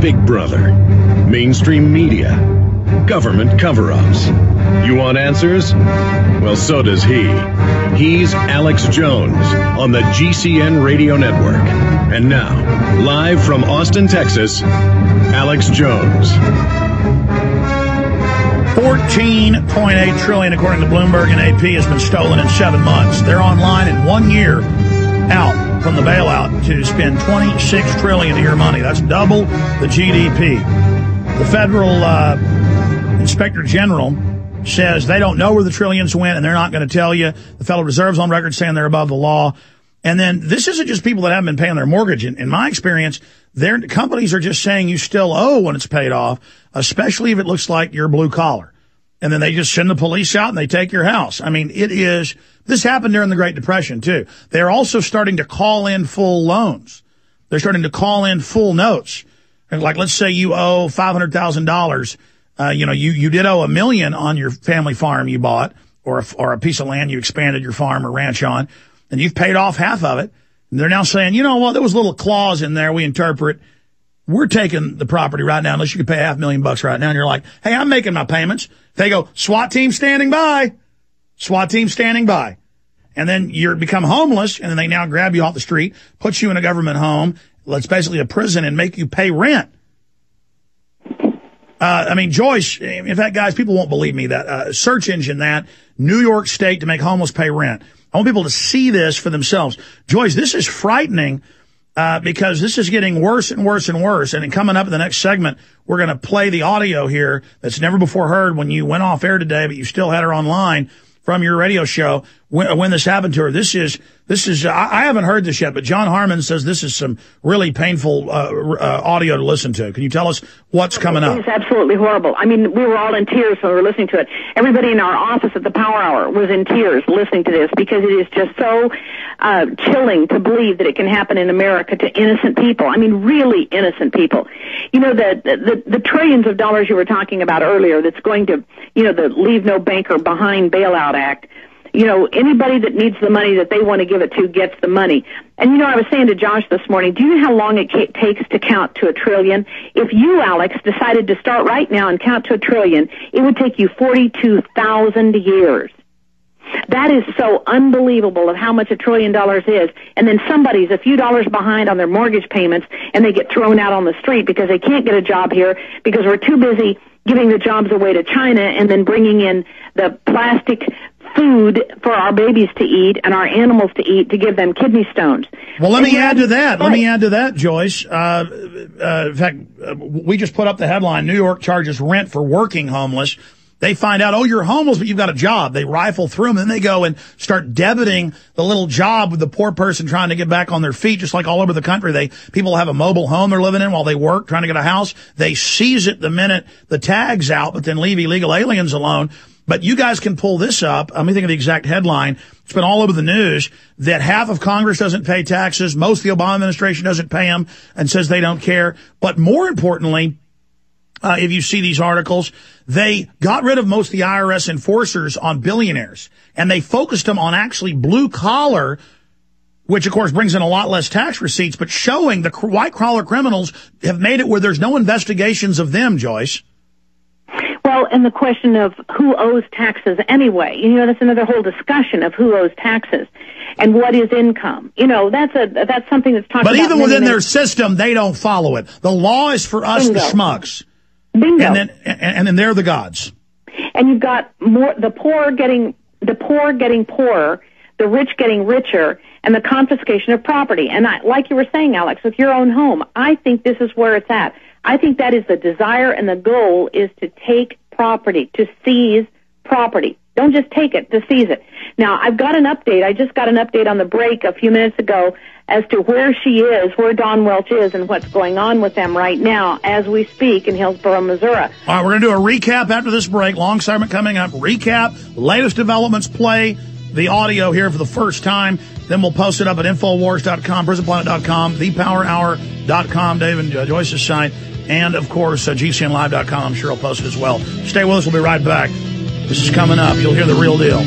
Big Brother, mainstream media, government cover-ups. You want answers? Well, so does he. He's Alex Jones on the GCN Radio Network. And now, live from Austin, Texas, Alex Jones. $14.8 trillion, according to Bloomberg and AP, has been stolen in 7 months. They're online in 1 year out from the bailout to spend $26 trillion of your money. That's double the GDP. The federal inspector general says they don't know where the trillions went, and they're not going to tell you. The Federal Reserve's on record saying they're above the law. And then this isn't just people that haven't been paying their mortgage. In my experience, their companies are just saying you still owe when it's paid off, especially if it looks like you're blue collar. And then they just send the police out and they take your house. I mean, this happened during the Great Depression too. They're also starting to call in full loans. They're starting to call in full notes. And like, let's say you owe $500,000. You did owe $1 million on your family farm you bought, or a piece of land you expanded your farm or ranch on, and you've paid off half of it. And they're now saying, you know what, there was a little clause in there we interpret. We're taking the property right now unless you could pay $500,000 right now. And you're like, hey, I'm making my payments. They go, SWAT team standing by. SWAT team standing by. And then you become homeless, and then they now grab you off the street, put you in a government home. It's basically a prison, and make you pay rent. Joyce, in fact, guys, people won't believe me that search engine that New York State to make homeless pay rent. I want people to see this for themselves. Joyce, this is frightening because this is getting worse and worse and worse. And coming up in the next segment, we're going to play the audio here that's never before heard when you went off air today, but you still had her online from your radio show when this happened to her. This is I haven't heard this yet, but John Harmon says this is some really painful audio to listen to. Can you tell us what's coming up? It's absolutely horrible. I mean, we were all in tears when we were listening to it. Everybody in our office at the Power Hour was in tears listening to this because it is just so chilling to believe that it can happen in America to innocent people. I mean, really innocent people. You know, the trillions of dollars you were talking about earlier that's going to, the Leave No Banker Behind Bailout Act. Anybody that needs the money that they want to give it to gets the money. And, I was saying to Josh this morning, do you know how long it takes to count to $1 trillion? If you, Alex, decided to start right now and count to $1 trillion, it would take you 42,000 years. That is so unbelievable of how much $1 trillion is. And then somebody's a few dollars behind on their mortgage payments, and they get thrown out on the street because they can't get a job here because we're too busy giving the jobs away to China and then bringing in the plastic food for our babies to eat and our animals to eat to give them kidney stones. Well, let me add to that, Joyce. In fact, we just put up the headline, New York charges rent for working homeless. They find out, oh, you're homeless, but you've got a job. They rifle through them, and then they go and start debiting the little job with the poor person trying to get back on their feet, just like all over the country. People have a mobile home they're living in while they work, trying to get a house. They seize it the minute the tag's out, but then leave illegal aliens alone. But you guys can pull this up. Let me think of the exact headline. It's been all over the news that half of Congress doesn't pay taxes. Most of the Obama administration doesn't pay them and says they don't care. But more importantly, if you see these articles, they got rid of most of the IRS enforcers on billionaires, and they focused them on actually blue collar, which of course brings in a lot less tax receipts, but showing the white collar criminals have made it where there's no investigations of them, Joyce. Well, and the question of who owes taxes anyway, that's another whole discussion of who owes taxes and what is income. That's something that's talked about. But even within their system, they don't follow it. The law is for us, the schmucks. Bingo. And then they're the gods. And you've got the poor getting poorer, the rich getting richer, and the confiscation of property. And like you were saying, Alex, with your own home, I think this is where it's at. I think that is the desire, and the goal is to take property, to seize property. Don't just take it, to seize it. Now, I've got an update. I just got an update on the break a few minutes ago as to where she is, where Don Welch is, and what's going on with them right now as we speak in Hillsborough, Missouri. All right, we're going to do a recap after this break. Long segment coming up. Recap, latest developments, play the audio here for the first time. Then we'll post it up at Infowars.com, PrisonPlanet.com, ThePowerHour.com, Dave and Joyce's site, and, of course, GCNLive.com. I'm sure I'll post it as well. Stay with us. We'll be right back. This is coming up. You'll hear the real deal.